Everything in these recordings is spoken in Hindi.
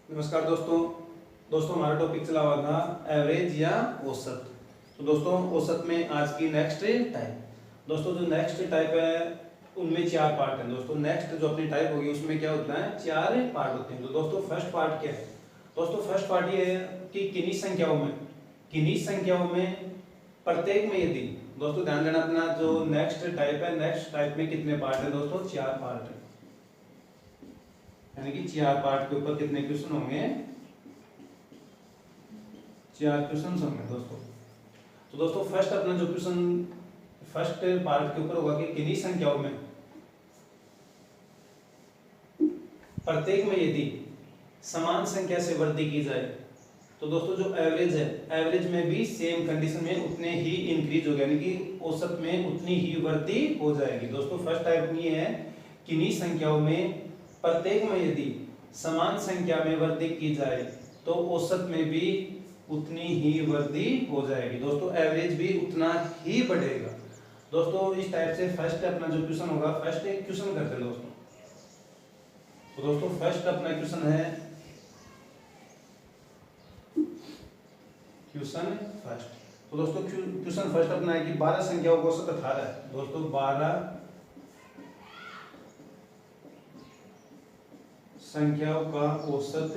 नमस्कार दोस्तों। हमारा टॉपिक चला हुआ था एवरेज या औसत। तो दोस्तों औसत में आज की नेक्स्ट टाइप। दोस्तों जो नेक्स्ट टाइप है उनमें चार पार्ट हैं। दोस्तों नेक्स्ट जो अपनी टाइप होगी उसमें क्या होता है, चार पार्ट होते हैं। तो दोस्तों फर्स्ट पार्ट क्या है? दोस्तों फर्स्ट पार्ट ये है कि किन्हीं संख्याओं में प्रत्येक में यदि, दोस्तों ध्यान देना अपना जो नेक्स्ट टाइप है, नेक्स्ट टाइप में कितने पार्ट है दोस्तों? चार पार्ट है। यानी कि चार पार्ट के ऊपर कितने क्वेश्चन होंगे? चार क्वेश्चन होंगे दोस्तों। तो दोस्तों फर्स्ट अपना जो क्वेश्चन फर्स्ट पार्ट के ऊपर होगा कि किन्हीं संख्याओं में प्रत्येक में यदि समान संख्या से वृद्धि की जाए, तो दोस्तों जो एवरेज है, एवरेज में भी सेम कंडीशन में उतने ही इंक्रीज होगा, यानी कि औसत में उतनी ही वृद्धि हो जाएगी। दोस्तों फर्स्ट टाइप ये है किन्हीं संख्याओं में प्रत्येक में यदि समान संख्या में वृद्धि की जाए तो औसत में भी उतनी ही वृद्धि हो जाएगी। दोस्तों एवरेज भी उतना ही बढ़ेगा। दोस्तों इस टाइप से फर्स्ट अपना जो क्वेश्चन होगा, फर्स्ट एक क्वेश्चन करते हैं दोस्तों। तो दोस्तों फर्स्ट अपना क्वेश्चन है क्वेश्चन फर्स्ट। तो दोस्तों क्वेश्चन फर्स्ट अपना है कि 12 संख्याओं का औसत 18 है। दोस्तों 12 संख्याओं का औसत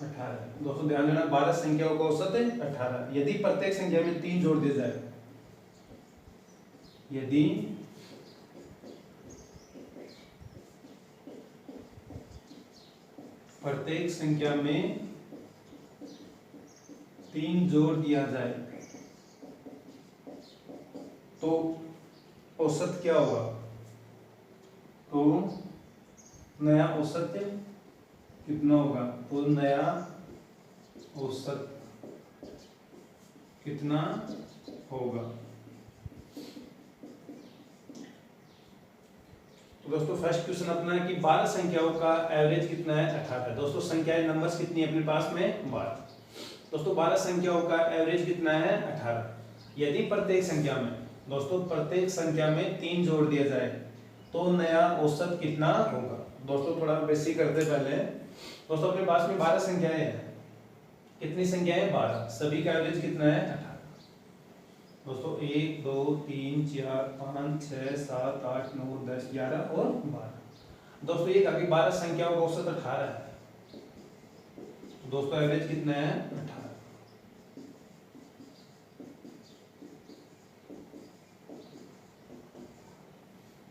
18। दोस्तों ध्यान देना 12 संख्याओं का औसत 18। यदि प्रत्येक संख्या में 3 जोड़ दिया जाए, यदि प्रत्येक संख्या में 3 जोड़ दिया जाए तो औसत क्या होगा? तो नया औसत कितना होगा? तो नया औसत कितना होगा? तो दोस्तों फर्स्ट क्वेश्चन अपना है कि 12 संख्याओं का एवरेज कितना है? 18। दोस्तों संख्याएं नंबर्स कितनी है अपने पास में? 12। दोस्तों 12 संख्याओं का एवरेज कितना है? 18। यदि प्रत्येक संख्या में, दोस्तों प्रत्येक संख्या में 3 जोड़ दिया जाए तो नया औसत कितना होगा? दोस्तों थोड़ा बेसिक करते पहले। दोस्तों अपने पास में 12 संख्याएं हैं। कितनी संख्याएं? 12। सभी का एवरेज कितना है? 18। दोस्तों 1 2 3 4 5 6 7 8 9 10 11 और 12। दोस्तों ये कहा कि 12 संख्याओं का औसत 18 है। दोस्तों एवरेज कितना है? 18।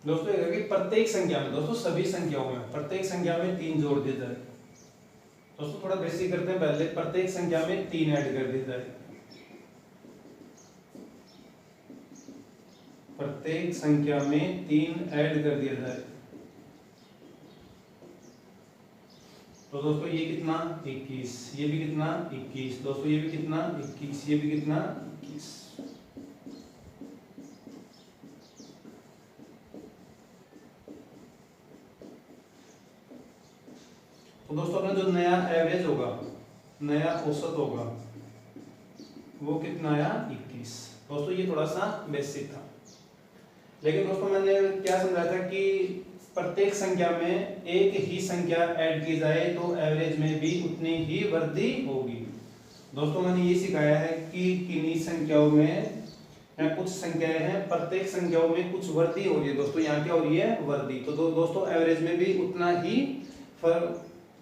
दोस्तों ये कहा कि प्रत्येक संख्या में, दोस्तों सभी संख्याओं में, प्रत्येक संख्या में 3 जोड़ दिया जाए। दोस्तों थोड़ा बेसिक करते हैं पहले। प्रत्येक संख्या में 3 ऐड कर दिया जाए। प्रत्येक संख्या में 3 ऐड कर दिया जाए तो दोस्तों ये कितना? 21। ये भी कितना? 21। दोस्तों ये भी कितना? 21। ये भी कितना? 21। तो दोस्तों अपना जो नया एवरेज होगा, नया औसत होगा, वो कितना आया? 21। दोस्तों ये थोड़ा सा बेसिक था, लेकिन दोस्तों मैंने क्या समझाया था कि प्रत्येक संख्या में एक ही संख्या ऐड की जाए तो एवरेज में भी उतनी ही वृद्धि होगी। दोस्तों मैंने ये सिखाया है कि किन्हीं संख्याओं में या कुछ संख्याएं हैं, प्रत्येक संख्याओं में कुछ वृद्धि हो रही है। दोस्तों यहाँ क्या हो रही है? वृद्धि। तो दोस्तों एवरेज में भी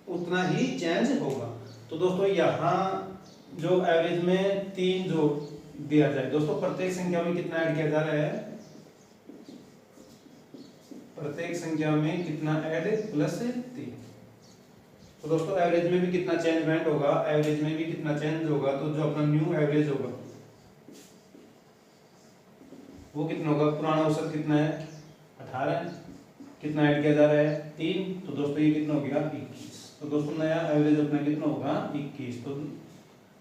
उतना ही चेंज होगा। तो दोस्तों यहाँ जो एवरेज में 3 जोड़ दिया जाए, दोस्तों प्रत्येक संख्या में कितना ऐड किया जा रहा है? प्रत्येक संख्या में कितना ऐड? प्लस 3। तो दोस्तों एवरेज में भी कितना चेंजमेंट होगा? एवरेज में भी कितना चेंज होगा? तो जो अपना न्यू एवरेज होगा वो कितना होगा? पुराना औसत कितना है? 18 है। कितना ऐड किया जा रहा है? 3। तो दोस्तों ये कितना हो गया? 21। तो दोस्तों नया एवरेज अपना कितना होगा? 21। तो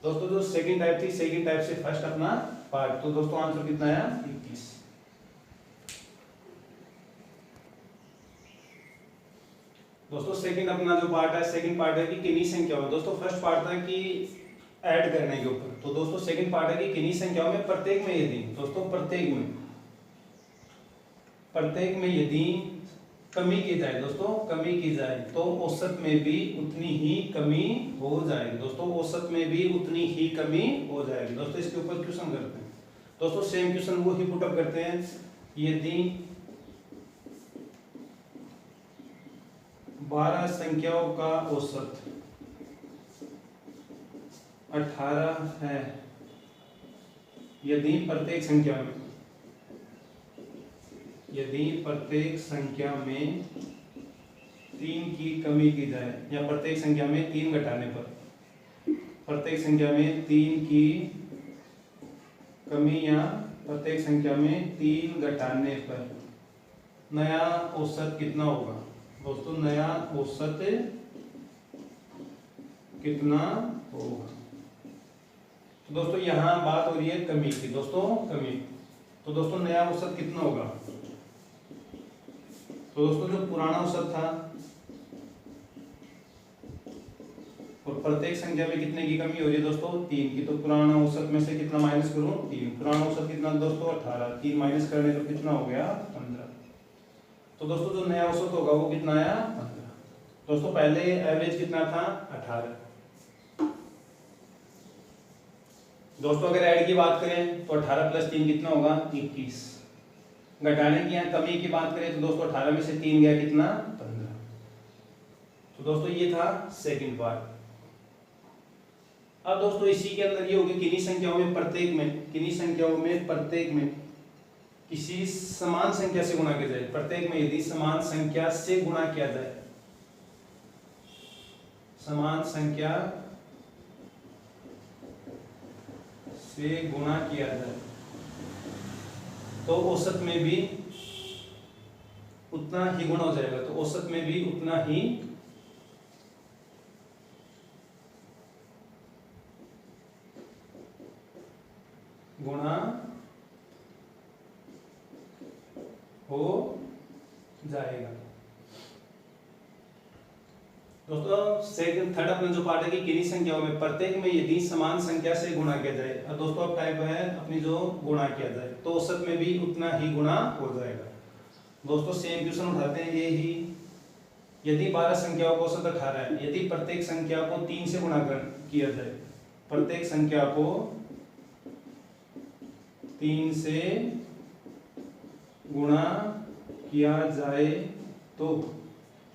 दोस्तों जो सेकंड टाइप थी, सेकंड टाइप से फर्स्ट अपना पार्ट, तो दोस्तों आंसर कितना आया? 21। दोस्तों सेकंड अपना जो पार्ट है, सेकंड पार्ट है कि किन्हीं संख्याओं में, दोस्तों फर्स्ट पार्ट था कि ऐड करने के ऊपर, तो दोस्तों सेकंड पार्ट है कि किन्हीं संख्याओं में प्रत्येक में यदि, दोस्तों प्रत्येक में यदि कमी की जाए दोस्तों, कमी की जाए तो औसत में भी उतनी ही कमी हो जाएगी दोस्तों, औसत में भी उतनी ही कमी हो जाएगी दोस्तों। इसके ऊपर क्वेश्चन करते हैं दोस्तों, सेम क्वेश्चन वो ही पुटअप करते हैं। यदि 12 संख्याओं का औसत 18 है, यदि प्रत्येक संख्या में 3 की कमी की जाए, या प्रत्येक संख्या में 3 घटाने पर, प्रत्येक संख्या में 3 की कमी या प्रत्येक संख्या में 3 घटाने पर नया औसत कितना होगा दोस्तों, नया औसत कितना होगा। तो दोस्तों यहाँ बात हो रही है कमी की दोस्तों, कमी। तो दोस्तों नया औसत कितना होगा, तो दोस्तों जो पुराना औसत था और प्रत्येक संख्या में कितने की कमी हो रही है दोस्तों, 3 की। तो पुराना औसत में से कितना माइनस करूं, 3। पुराना औसत कितना दोस्तों 18, 3 माइनस करने पर कितना हो गया 15। तो दोस्तों जो नया औसत होगा वो कितना आया 15। दोस्तों पहले एवरेज कितना था 18। दोस्तों अगर ऐड की बात करें तो 18 प्लस 3 कितना होगा 21। घटाने की या कमी की बात करें तो दोस्तों 18 में से 3 गया कितना 15। तो दोस्तों ये था सेकंड पार्ट। अब दोस्तों इसी के अंदर ये होगी किन्हीं संख्याओं में प्रत्येक में किसी समान संख्या से गुणा किया जाए, प्रत्येक में यदि समान संख्या से गुणा किया जाए, समान संख्या से गुणा किया जाए तो औसत में भी उतना ही गुणा हो जाएगा, तो औसत में भी उतना ही गुणा हो जाएगा। दोस्तों सेकंड थर्ड अपना जो पार्ट है कि किन्हीं संख्याओं में प्रत्येक में यदि समान संख्या से गुणा किया जाए, और दोस्तों अब टाइप है अपनी जो गुणा किया जाए तो औसत में भी उतना ही गुणा हो जाएगा। दोस्तों सेम क्वेश्चन उठाते हैं ये ही। यदि 12 संख्याओं का औसत 18 है, यदि प्रत्येक संख्या को 3 से गुणा किया जाए, प्रत्येक संख्या को 3 से गुणा किया जाए तो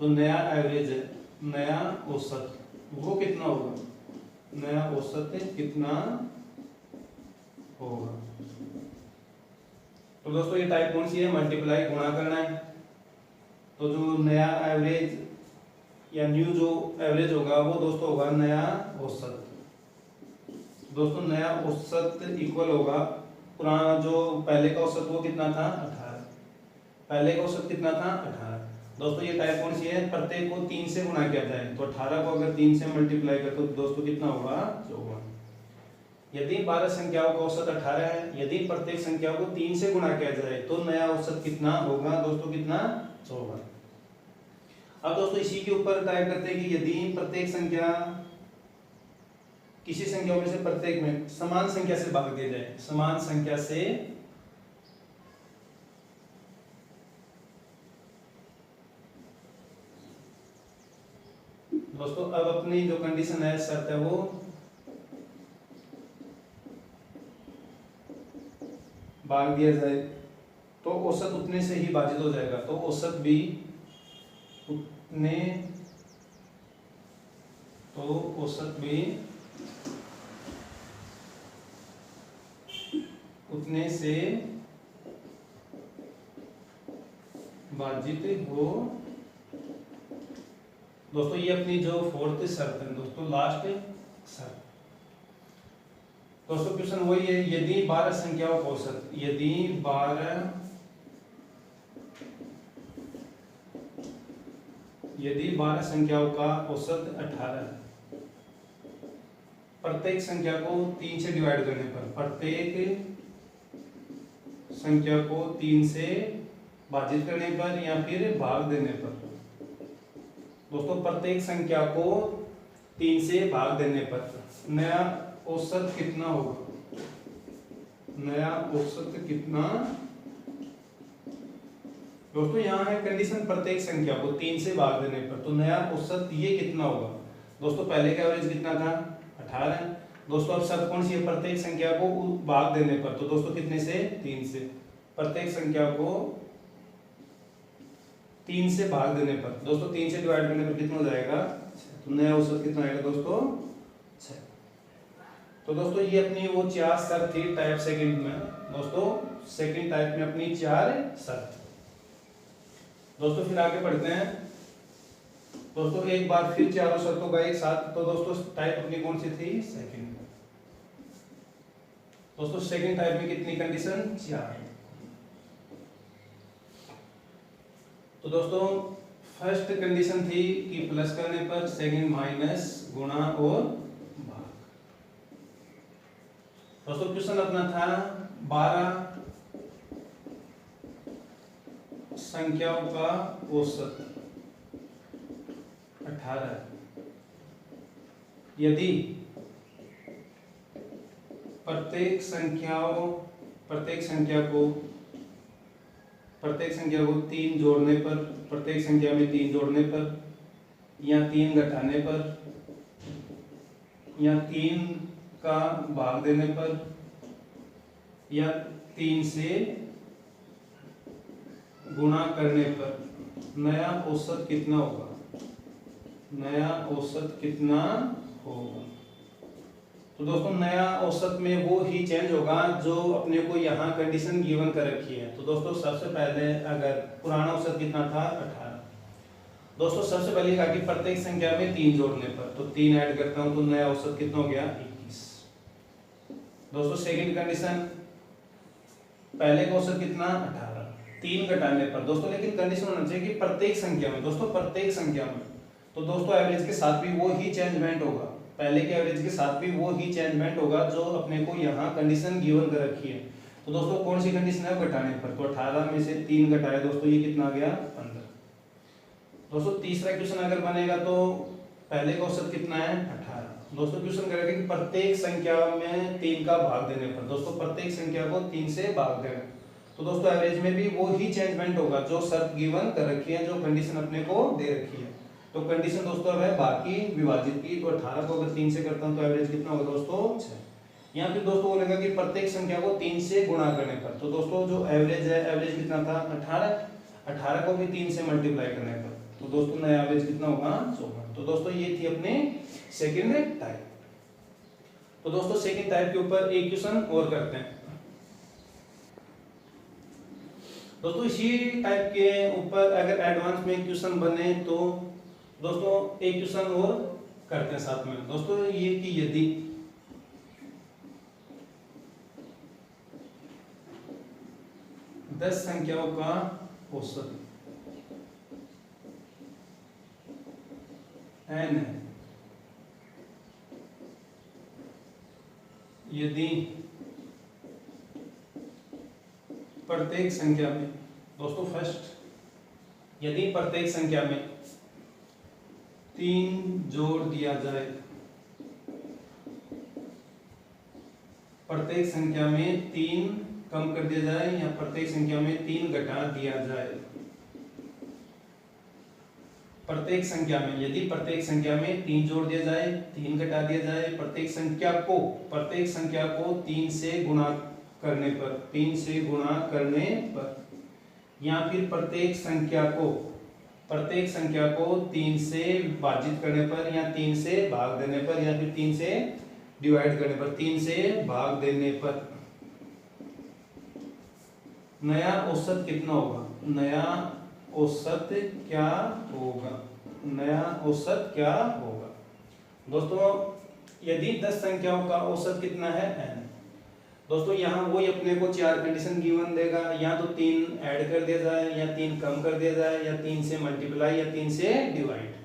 नया एवरेज है, नया औसत वो कितना होगा, नया औसत कितना होगा। तो दोस्तों ये टाइप कौन सी है, मल्टीप्लाई गुणा करना है। तो जो नया एवरेज या न्यू जो एवरेज होगा वो दोस्तों होगा नया औसत। दोस्तों नया औसत इक्वल होगा पुराना जो पहले का औसत वो कितना था 18, पहले का औसत कितना था 18। दोस्तों ये टाइप कौन सी है, प्रत्येक को 3 से गुणा किया जाए, तो 18 को अगर 3 से मल्टीप्लाई कर तो दोस्तों कितना होगा 54। यदि 12 संख्याओं का औसत 18 है, यदि प्रत्येक संख्या को 3 से गुणा किया जाए तो नया औसत कितना होगा दोस्तों, कितना 54। अब दोस्तों इसी के ऊपर टाइप करते हैं कि यदि प्रत्येक संख्या किसी संख्याओं में से प्रत्येक में समान संख्या से भाग दिया जाए, समान संख्या से दोस्तों अब अपनी जो कंडीशन है शर्त है वो भाग दिया जाए तो औसत उतने से ही भाजित हो जाएगा, तो औसत भी उतने से भाजित हो। दोस्तों ये अपनी जो फोर्थ शर्त है दोस्तों, लास्ट शर्त। दोस्तों क्वेश्चन वही है, यदि 12 संख्याओं का औसत, यदि 12 संख्याओं का औसत 18 है, प्रत्येक संख्या को 3 से डिवाइड करने पर, प्रत्येक संख्या को 3 से भाजित करने पर या फिर भाग देने पर, दोस्तों प्रत्येक संख्या को 3 से भाग देने पर नया औसत कितना होगा, नया औसत कितना दोस्तों यहाँ है कंडीशन प्रत्येक संख्या को 3 से भाग देने पर, तो नया औसत ये कितना होगा। दोस्तों पहले का एवरेज कितना था 18। दोस्तों अब शर्त कौन सी है, प्रत्येक संख्या को भाग देने पर, तो दोस्तों कितने से 3 से, प्रत्येक संख्या को 3 से भाग देने पर, दोस्तों 3 से डिवाइड करने पर कितना हो जाएगा, तो नया औसत कितना आएगा दोस्तों 6। तो दोस्तों ये अपनी वो 4 शर्त थी टाइप सेकंड में। दोस्तों सेकंड टाइप में अपनी 4 शर्त। दोस्तों फिर आगे बढ़ते हैं। दोस्तों एक बार फिर चारों शर्तों का एक साथ, तो दोस्तों टाइप अपनी कौन सी थी, सेकंड। दोस्तों सेकंड टाइप में कितनी कंडीशन, 4। तो दोस्तों फर्स्ट कंडीशन थी कि प्लस करने पर, सेकंड माइनस, गुणा और भाग। दोस्तों क्वेश्चन अपना था 12 संख्याओं का औसत 18 यदि प्रत्येक संख्या को 3 जोड़ने पर, प्रत्येक संख्या में 3 जोड़ने पर, या 3 घटाने पर, या 3 का भाग देने पर, या 3 से गुणा करने पर नया औसत कितना होगा, नया औसत कितना होगा। तो दोस्तों नया औसत में वो ही चेंज होगा जो अपने को यहाँ कंडीशन गिवन कर रखी है। तो दोस्तों सबसे पहले अगर पुराना औसत कितना था 18, दोस्तों सबसे पहले कहा कि प्रत्येक संख्या में 3 जोड़ने पर, तो 3 ऐड करता हूं तो नया औसत कितना हो गया 21। दोस्तों सेकंड कंडीशन, पहले का औसत कितना 18, 3 घटाने पर, दोस्तों लेकिन कंडीशन होना चाहिए कि प्रत्येक संख्या में, दोस्तों प्रत्येक संख्या में, तो दोस्तों एवरेज के साथ भी वो ही चेंजमेंट होगा, पहले के एवरेज के साथ भी वो ही चेंजमेंट होगा जो अपने को यहाँ कंडीशन गिवन कर रखी है। तो दोस्तों कौन सी कंडीशन है घटाने पर, तो 18 में से 3 घटाए दोस्तों ये कितना आ गया 15। दोस्तों तीसरा क्वेश्चन अगर बनेगा तो पहले का औसत कितना है 18। दोस्तों क्वेश्चन करेगा कि प्रत्येक संख्या में 3 का भाग देने पर, दोस्तों प्रत्येक संख्या को 3 से भाग देना, तो दोस्तों एवरेज में भी वो ही चेंजमेंट होगा जो शर्त गिवन कर रखी है, जो कंडीशन अपने को दे रखी है। तो कंडीशन दोस्तों अब है बाकी विभाजित की, तो 18 को अगर 3 से करता हूं तो एवरेज कितना होगा दोस्तों 6। यहाँ पे दोस्तों बोलेगा कि प्रत्येक संख्या को 3 से गुणा करने पर, तो दोस्तों जो एवरेज है, एवरेज कितना था 18 को भी 3 से मल्टीप्लाई करने पर, तो दोस्तों नया एवरेज कितना होगा 54। तो दोस्तों ये थी अपने सेकंड टाइप। तो दोस्तों सेकंड टाइप के ऊपर एक क्वेश्चन और करते हैं। दोस्तों इसी टाइप के ऊपर अगर एडवांस में क्वेश्चन बने तो दोस्तों एक क्वेश्चन और करते हैं साथ में। दोस्तों ये कि यदि दस संख्याओं का औसत n है, यदि प्रत्येक संख्या में, दोस्तों फर्स्ट, यदि प्रत्येक संख्या में 3 जोड़ दिया जाए, प्रत्येक संख्या में 3 कम कर दिया जाए, या प्रत्येक संख्या में 3 घटा दिया जाए, प्रत्येक संख्या में, यदि प्रत्येक संख्या में 3 जोड़ दिया जाए, 3 घटा दिया जाए, प्रत्येक संख्या को 3 से गुणा करने पर, 3 से गुणा करने पर, या फिर प्रत्येक संख्या को 3 से विभाजित करने पर, या 3 से भाग देने पर, या फिर 3 से डिवाइड करने पर, 3 से भाग देने पर नया औसत कितना होगा, नया औसत क्या होगा, नया औसत क्या होगा। दोस्तों यदि 10 संख्याओं का औसत कितना है n, दोस्तों यहाँ वो अपने को 4 कंडीशन गिवन देगा, या तो 3 ऐड कर दिया जाए, या 3 कम कर दिया जाए, या 3 से मल्टीप्लाई, या 3 से डिवाइड।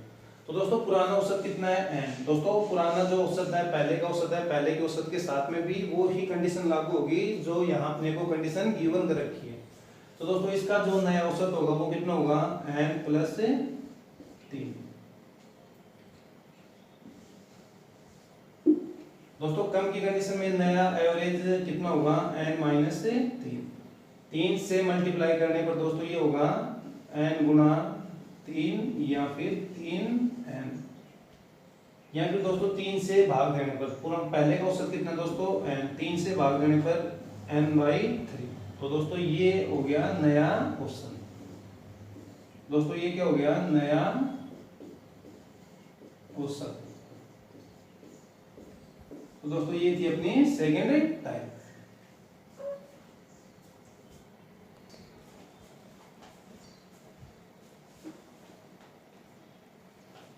तो दोस्तों पुराना औसत कितना है n, दोस्तों पुराना जो औसत है पहले का औसत है, पहले के औसत के साथ में भी वो ही कंडीशन लागू होगी जो यहाँ अपने को कंडीशन गिवन कर रखी है। तो दोस्तों इसका जो नया औसत होगा वो कितना होगा n प्लस 3। दोस्तों कम की कंडीशन में नया एवरेज कितना होगा n माइनस 3। 3 से मल्टीप्लाई करने पर दोस्तों ये होगा n गुणा 3 या फिर 3n, या फिर दोस्तों 3 से भाग देने पर पूरा पहले का औसत कितना दोस्तों n, 3 से भाग देने पर n/3। तो दोस्तों ये हो गया नया औसत। दोस्तों ये क्या हो गया, नया औसत। तो दोस्तों ये थी अपनी सेकेंड टाइप।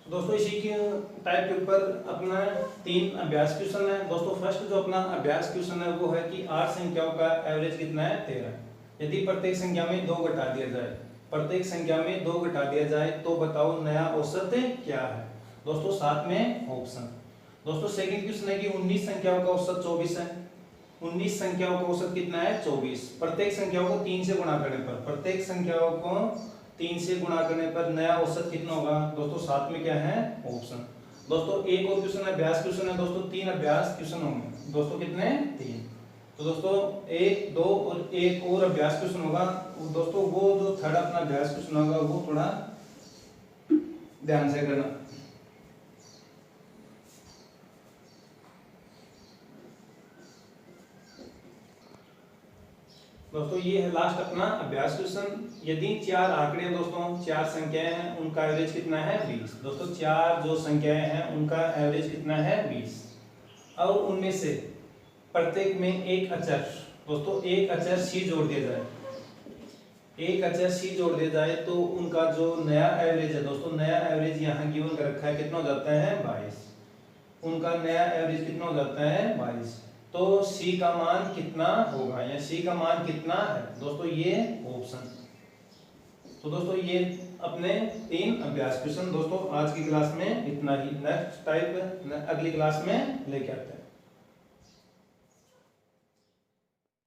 तो दोस्तों इसी के टाइप के ऊपर अपना 3 अभ्यास क्वेश्चन है। दोस्तों फर्स्ट जो अपना अभ्यास क्वेश्चन है वो है कि 8 संख्याओं का एवरेज कितना है, 13। यदि प्रत्येक संख्या में 2 घटा दिया जाए, प्रत्येक संख्या में 2 घटा दिया जाए तो बताओ नया औसत क्या है। दोस्तों साथ में ऑप्शन। दोस्तों सेकंड क्वेश्चन है कि 19 संख्याओं का औसत 24 है। 19 संख्याओं का औसत कितना है, 24। प्रत्येक संख्याओं को 3 से गुणा करने पर, प्रत्येक संख्याओं को 3 से गुणा करने पर नया औसत कितना होगा। दोस्तों साथ में क्या है, ऑप्शन। दोस्तों एक और क्वेश्चन अभ्यास क्वेश्चन है। दोस्तों 3 अभ्यास क्वेश्चन होंगे। दोस्तों कितने, 3। तो दोस्तों 1, 2 और एक और अभ्यास क्वेश्चन होगा। दोस्तों वो जो थर्ड अपना अभ्यास क्वेश्चन होगा वो थोड़ा ध्यान से करना। दोस्तों ये है लास्ट अपना अभ्यास क्वेश्चन। यदि 4 आंकड़े दोस्तों 4 संख्याएं हैं, उनका एवरेज कितना है, 20। दोस्तों 4 जो संख्याएं हैं उनका एवरेज कितना है, 20। और उनमें से प्रत्येक में एक अचर, दोस्तों एक अचर c जोड़ दिया जाए, एक अचर c जोड़ दिया जाए तो उनका जो नया एवरेज है, दोस्तों नया एवरेज यहाँ गिवन कर रखा है, कितना हो जाता है, 22। उनका नया एवरेज कितना हो जाता है, 22। तो c का मान कितना होगा या c का मान कितना है, दोस्तों ये ऑप्शन। तो दोस्तों ये अपने 3 अभ्यास क्वेश्चन। दोस्तों आज की क्लास में इतना ही। नेक्स्ट टाइप अगली क्लास में लेके आते हैं।